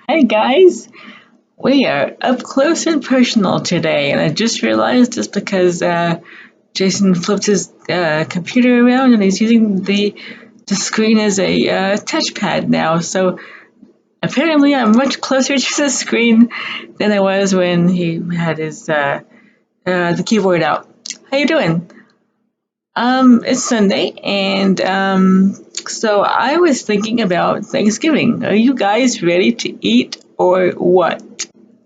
Hey guys, we are up close and personal today, and I just realized it's because Jason flipped his computer around and he's using the screen as a touchpad now. So apparently, I'm much closer to the screen than I was when he had his the keyboard out. How you doing? It's Sunday, and so I was thinking about Thanksgiving. Are you guys ready to eat or what?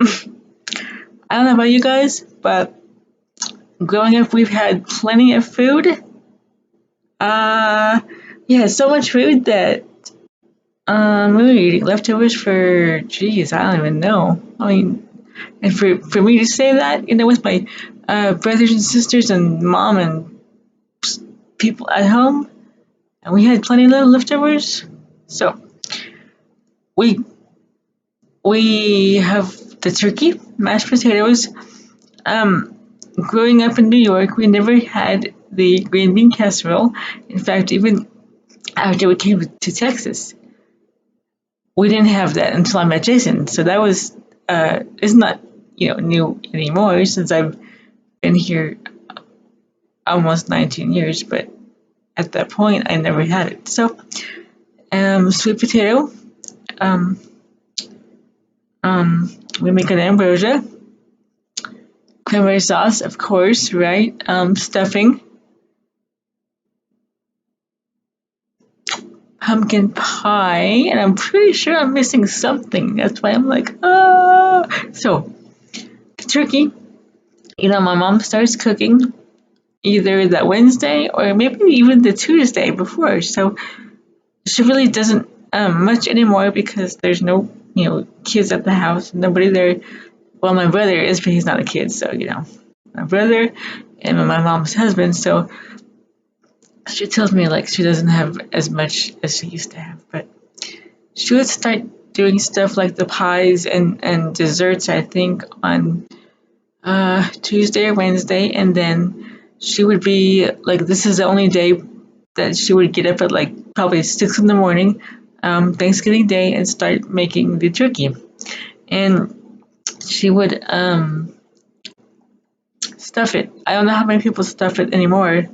I don't know about you guys, but growing up, we've had plenty of food. Uh, we had so much food that we were eating leftovers for, geez, I don't even know. I mean, and for me to say that, with my brothers and sisters and mom and people at home, and we had plenty of little leftovers. So we we have the turkey, mashed potatoes. Um, Growing up in New York, we never had the green bean casserole. In fact, even after we came to Texas, we didn't have that until I met Jason. So that was it's not new anymore since I've been here almost 19 years. But at that point, I never had it. So sweet potato. Um, we make an ambrosia, cranberry sauce, of course, right? Stuffing, pumpkin pie, and I'm pretty sure I'm missing something. That's why I'm like, ah. So, the turkey, my mom starts cooking either that Wednesday or maybe even the Tuesday before. So, she really doesn't much anymore because there's no, kids at the house, nobody there. Well, my brother is, but he's not a kid, so, my brother and my mom's husband. So, she tells me like she doesn't have as much as she used to have, but she would start doing stuff like the pies and desserts, I think, on Tuesday or Wednesday, and then she would be like, this is the only day that she would get up at like probably 6 in the morning, Thanksgiving Day, and start making the turkey. And she would stuff it. I don't know how many people stuff it anymore.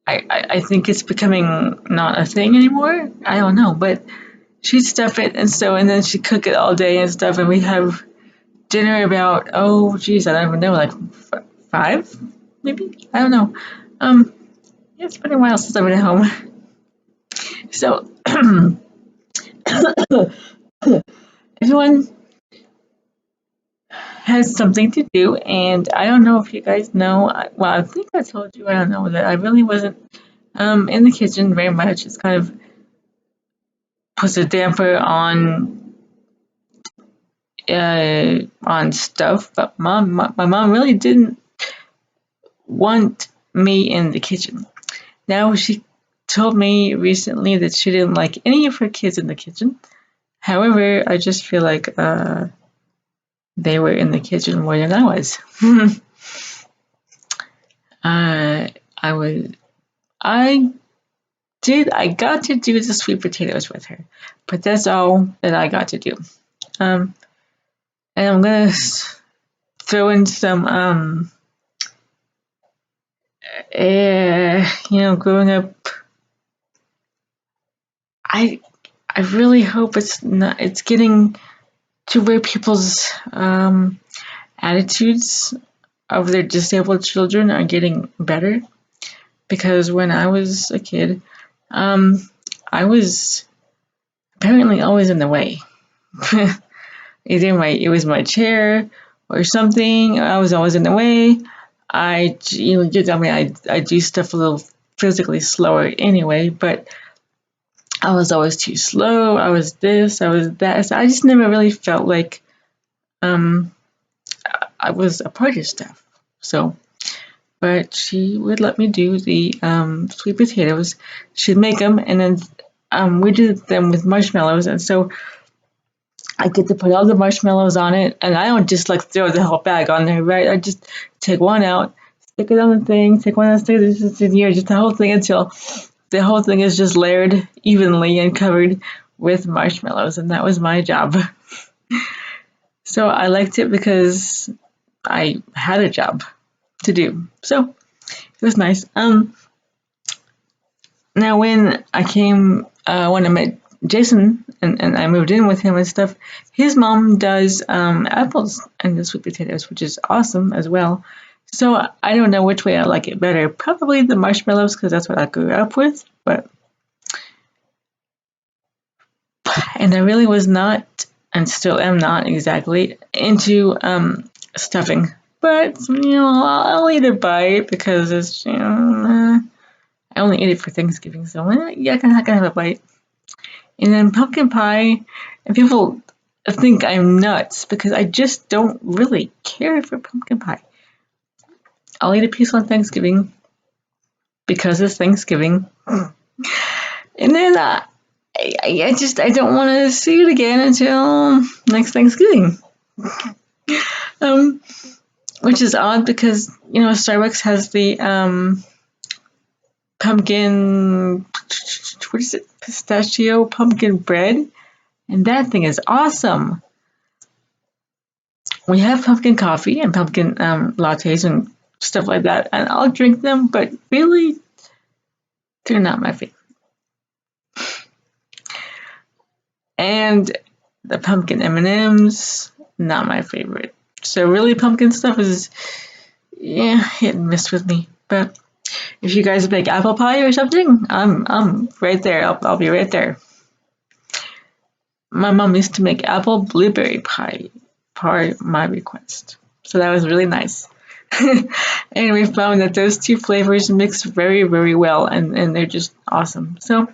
I think it's becoming not a thing anymore. I don't know, but she'd stuff it and then she'd cook it all day and stuff, and we'd have dinner about, oh geez, I don't even know, like five maybe, I don't know. Yeah, it's been a while since I've been at home. So everyone has something to do, and I don't know if you guys know, well, I think I told you, I don't know, that I really wasn't in the kitchen very much. It's kind of puts a damper on stuff, but my mom really didn't want me in the kitchen. Now she told me recently that she didn't like any of her kids in the kitchen. However, I just feel like they were in the kitchen more than I was. I was I I got to do the sweet potatoes with her, but that's all that I got to do. Um, and I'm gonna throw in some growing up, I I really hope it's getting to where people's attitudes of their disabled children are getting better. Because when I was a kid, um, I was apparently always in the way. Either it was my chair or something. I was always in the way. I do stuff a little physically slower anyway, but I was always too slow. I was this, I was that. So I just never really felt like um, I was a part of stuff. So, but she would let me do the sweet potatoes. She'd make them, and then we did them with marshmallows. And so I get to put all the marshmallows on it, and I don't just like throw the whole bag on there, right? I just take one out, stick it on the thing, take one out, stick it in here, just the whole thing until the whole thing is just layered evenly and covered with marshmallows, and that was my job. So I liked it because I had a job to do. So it was nice. Now when I met Jason and I moved in with him and stuff, his mom does apples and the sweet potatoes, which is awesome as well. So I don't know which way I like it better. Probably the marshmallows because that's what I grew up with. And I really was not, and still am not exactly into stuffing. But I'll eat a bite because it's I only eat it for Thanksgiving, so yeah, I can have a bite. And then pumpkin pie, and people think I'm nuts because I just don't really care for pumpkin pie. I'll eat a piece on Thanksgiving because it's Thanksgiving, and then I don't want to see it again until next Thanksgiving. Um, which is odd because Starbucks has the pumpkin, what is it, pistachio pumpkin bread, and that thing is awesome. We have pumpkin coffee and pumpkin lattes and stuff like that, and I'll drink them, but really, they're not my favorite. And the pumpkin M&Ms, not my favorite. So really, pumpkin stuff is hit and miss with me. But if you guys make apple pie or something, I'm right there. I'll be right there. My mom used to make apple blueberry pie per my request, so that was really nice. And we found that those two flavors mix very, very well, and they're just awesome. So,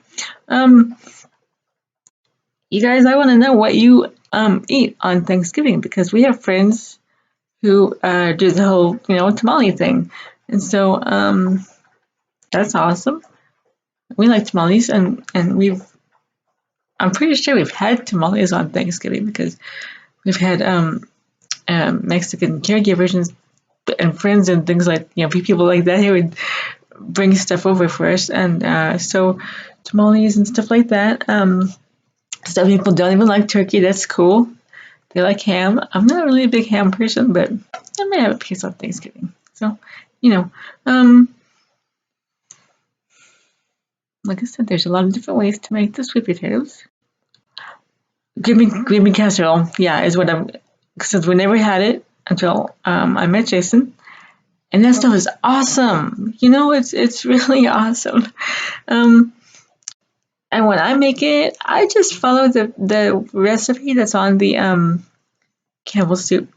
you guys, I want to know what you eat on Thanksgiving because we have friends who do the whole tamale thing, and so that's awesome. We like tamales, and I'm pretty sure we've had tamales on Thanksgiving because we've had Mexican caregivers and friends and things like people like that who would bring stuff over for us, and so tamales and stuff like that. Some people don't even like turkey. That's cool. They like ham. I'm not really a big ham person, but I may have a piece on Thanksgiving. So, like I said, there's a lot of different ways to make the sweet potatoes. Green bean casserole, yeah, is what I'm. Since we never had it until I met Jason, and that stuff is awesome. It's really awesome. And when I make it, I just follow the recipe that's on the Campbell soup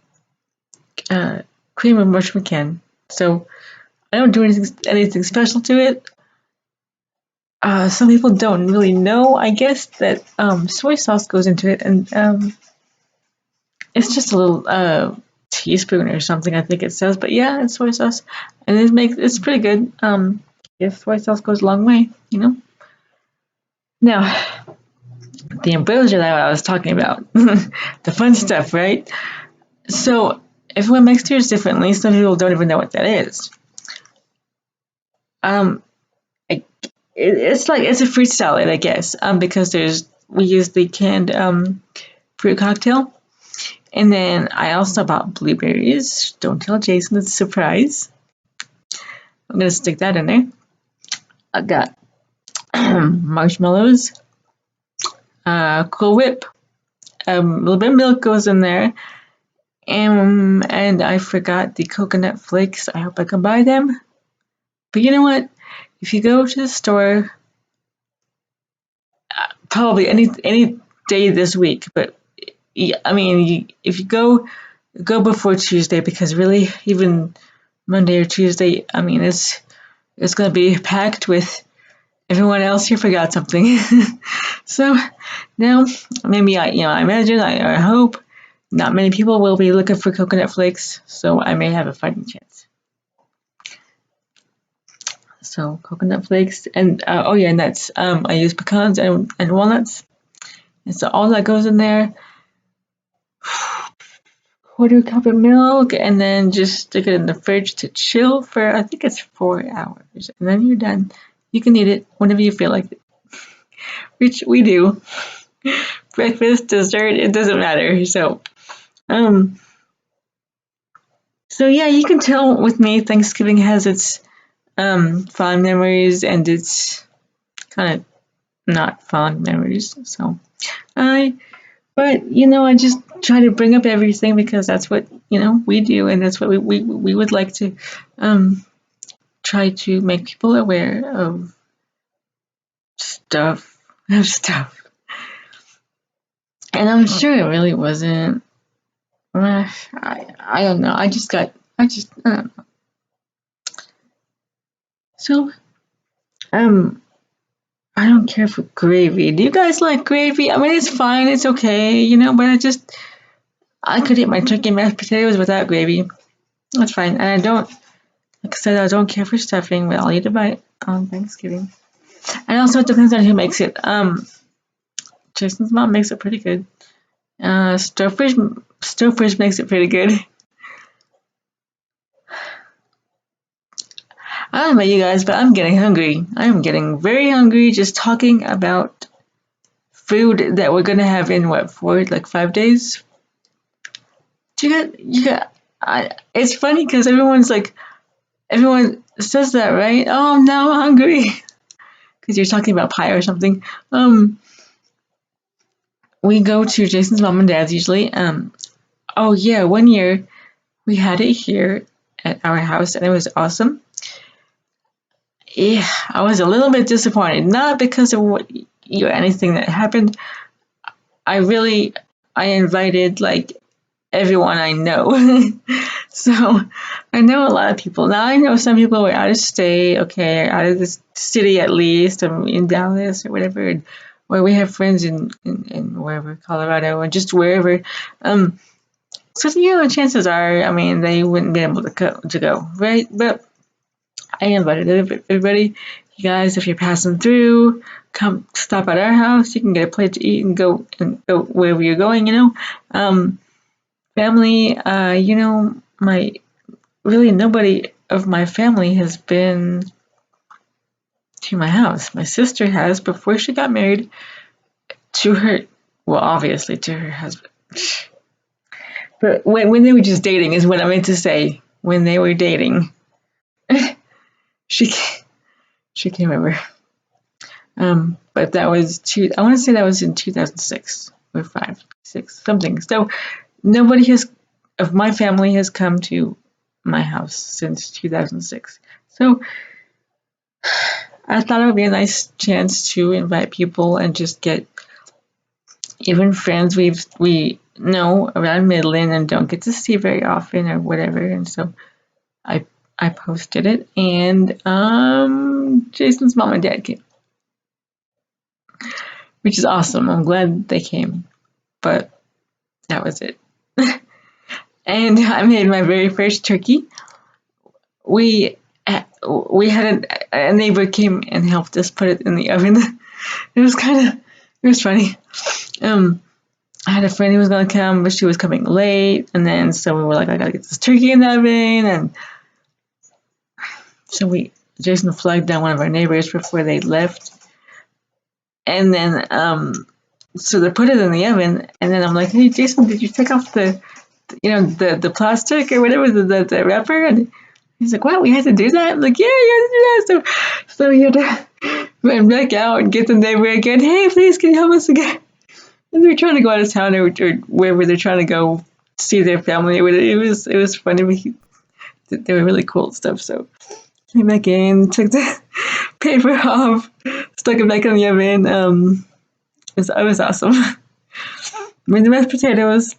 cream of mushroom can. So I don't do anything special to it. Some people don't really know, I guess, that soy sauce goes into it, and it's just a little teaspoon or something, I think it says. But yeah, it's soy sauce, and it's pretty good. If soy sauce goes a long way. Now, the ambrosia that I was talking about, the fun stuff, right? So everyone makes theirs differently. Some people don't even know what that is. It's a fruit salad, I guess, because we use the canned fruit cocktail, and then I also bought blueberries. Don't tell Jason, it's a surprise. I'm gonna stick that in there. I got marshmallows, Cool Whip, a little bit of milk goes in there, and I forgot the coconut flakes. I hope I can buy them. But you know what? If you go to the store, probably any day this week, but I mean, if you go before Tuesday, because really, even Monday or Tuesday, I mean, it's going to be packed with everyone else who forgot something. So now, maybe I imagine, I hope, not many people will be looking for coconut flakes, so I may have a fighting chance. So coconut flakes and oh yeah, nuts. I use pecans and walnuts, and so all that goes in there. Quarter cup of milk, and then just stick it in the fridge to chill for I think it's 4 hours, and then you're done. You can eat it whenever you feel like it, which we do. breakfast, dessert, it doesn't matter. Um, so yeah, you can tell with me, Thanksgiving has its fond memories and its kind of not fond memories. I, but I just try to bring up everything because that's what we do, and that's what we would like to um try to make people aware of stuff, of stuff. And I'm sure it really wasn't. I don't know. I don't know. So um I don't care for gravy. Do you guys like gravy? I mean, it's fine, it's okay, but I could eat my turkey and mashed potatoes without gravy. That's fine. And I don't, like I said, I don't care for stuffing, but I'll eat a bite on Thanksgiving. And also, it depends on who makes it. Jason's mom makes it pretty good. Stowfish makes it pretty good. I don't know about you guys, but I'm getting hungry. I am getting very hungry just talking about food that we're gonna have in what, 5 days? It's funny because everyone says that, right? Oh, now I'm hungry because you're talking about pie or something. We go to Jason's mom and dad's usually. Oh yeah, one year we had it here at our house and it was awesome. Yeah, I was a little bit disappointed, not because of anything that happened. I invited like everyone I know. So I know a lot of people. Now I know some people were out of state, okay, out of the city at least, in Dallas or whatever, where we have friends in wherever, Colorado or just wherever. So chances are, I mean, they wouldn't be able to go, right? But I invited everybody. You guys, if you're passing through, come stop at our house. You can get a plate to eat and go wherever you're going. Family. My really nobody of my family has been to my house. My sister has before she got married to her. Well, obviously to her husband. But when they were just dating is what I meant to say. When they were dating, she she came over. But that was I want to say that was in 2006 or 5, 6, something. So nobody of my family has come to my house since 2006. So I thought it would be a nice chance to invite people and just get even friends we know around Midland and don't get to see very often or whatever. And so I I posted it, and Jason's mom and dad came, which is awesome. I'm glad they came, but that was it. And I made my very first turkey. We we had a neighbor came and helped us put it in the oven. It was funny. Um, I had a friend who was gonna come, but she was coming late, and then so we were like, I gotta get this turkey in the oven, and so Jason flagged down one of our neighbors before they left, and then so they put it in the oven, and then I'm like, hey Jason, did you take off the plastic or whatever the wrapper? And he's like, what? We had to do that? I'm like, yeah, you had to do that. So you had to run back out and get the neighbor again. Hey, please, can you help us again? And they're trying to go out of town or wherever they're trying to go see their family. It was funny. They were really cool and stuff. So came back in, took the paper off, stuck it back in the oven. It was awesome. With the mashed potatoes,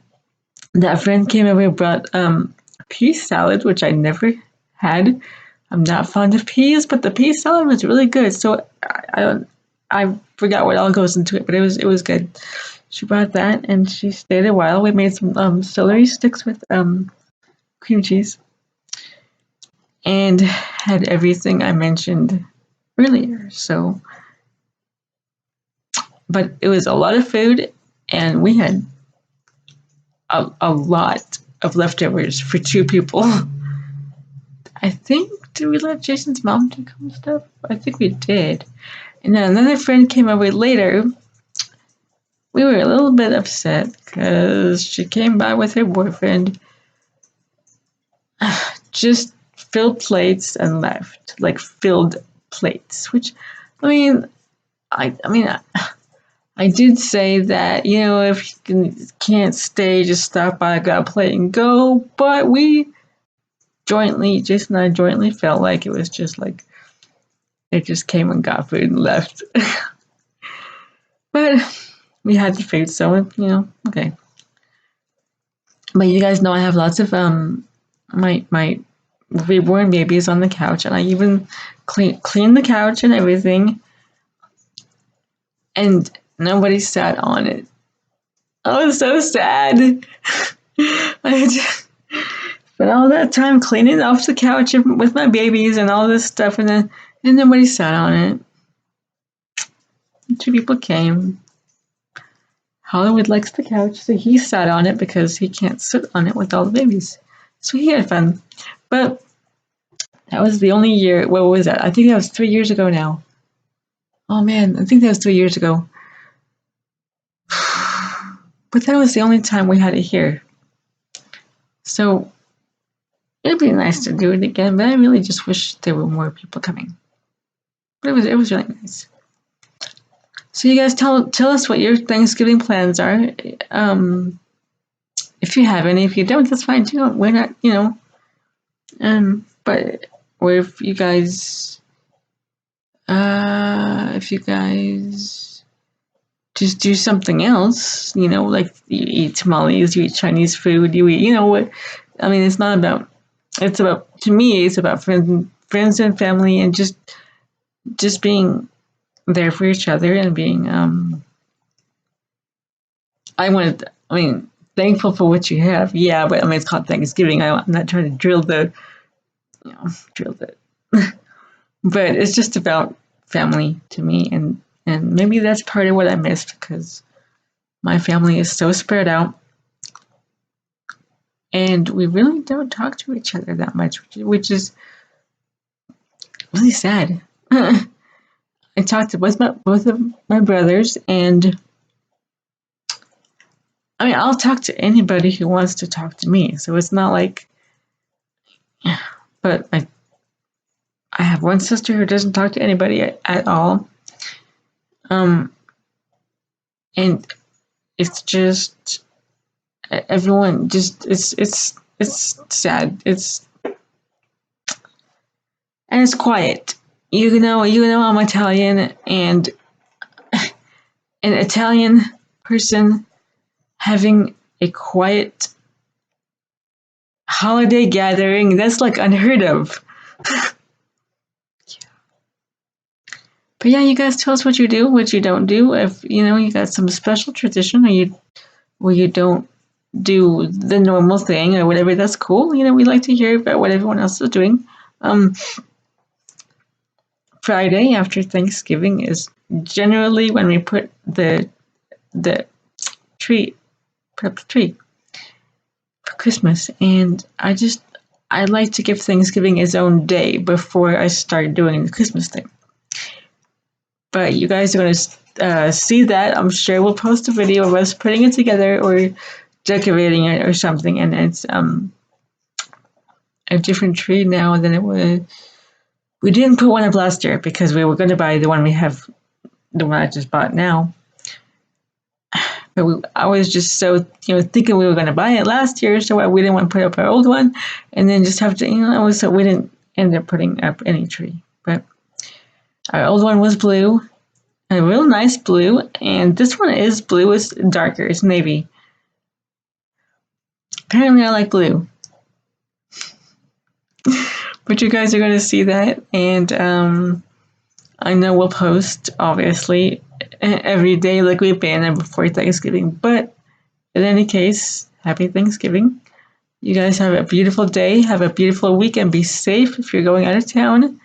that friend came over and brought pea salad, which I never had. I'm not fond of peas, but the pea salad was really good. So I forgot what all goes into it, but it was good. She brought that and she stayed a while. We made some celery sticks with cream cheese and had everything I mentioned earlier. So, but it was a lot of food, and we had a lot of leftovers for 2 people. I think, did we let Jason's mom take home stuff? I think we did. And then another friend came over later, we were a little bit upset because she came by with her boyfriend, just filled plates and left, like filled plates. Which, I mean, I did say that, if you can't stay, just stop by, grab a plate, and go. But we Jason and I jointly felt like it was just like they just came and got food and left. But we had the food, so okay. But you guys know I have lots of my reborn babies on the couch, and I even clean the couch and everything, and nobody sat on it. I was so sad. I just spent all that time cleaning off the couch with my babies and all this stuff, and nobody sat on it. 2 people came. Hollywood likes the couch, so he sat on it because he can't sit on it with all the babies. So he had fun. But that was the only year. What was that? I think that was 3 years ago now. Oh man, I think that was 3 years ago. But that was the only time we had it here. So it'd be nice to do it again, but I really just wish there were more people coming. But it was really nice. So you guys tell us what your Thanksgiving plans are. If you have any, if you don't, that's fine too. We're not, but or if you guys just do something else, like you eat tamales, you eat Chinese food, you eat, what? I mean, it's about to me, it's about friends and family, and just being there for each other and being thankful for what you have. Yeah, but it's called Thanksgiving. I'm not trying to drill the but it's just about family to me, and maybe that's part of what I missed, because my family is so spread out and we really don't talk to each other that much, which is really sad. I talked to both of my brothers, and I'll talk to anybody who wants to talk to me. So it's not like, but I have one sister who doesn't talk to anybody at all. And it's just everyone just it's sad. And it's quiet. I'm Italian, and an Italian person having a quiet holiday gathering, that's like unheard of. But yeah, you guys tell us what you do, what you don't do. If you got some special tradition, or you don't do the normal thing or whatever, that's cool. We like to hear about what everyone else is doing. Friday after Thanksgiving is generally when we put the tree, put up the tree for Christmas, and I like to give Thanksgiving its own day before I start doing the Christmas thing. But you guys are going to see that. I'm sure we'll post a video of us putting it together or decorating it or something. And it's a different tree now than it was. We didn't put one up last year because we were going to buy the one I just bought now. But I was just so, thinking we were going to buy it last year, so we didn't want to put up our old one and then just have to, so we didn't end up putting up any tree. But our old one was blue, a real nice blue, and this one is blue. It's darker. It's navy. Apparently, I like blue. But you guys are going to see that, and I know we'll post, obviously, every day like we've been before Thanksgiving. But in any case, happy Thanksgiving. You guys have a beautiful day. Have a beautiful week, and be safe if you're going out of town.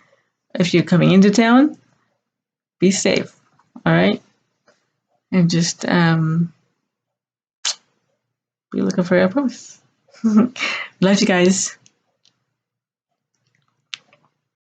If you're coming into town, be safe. All right? And just be looking for a post. Love you guys.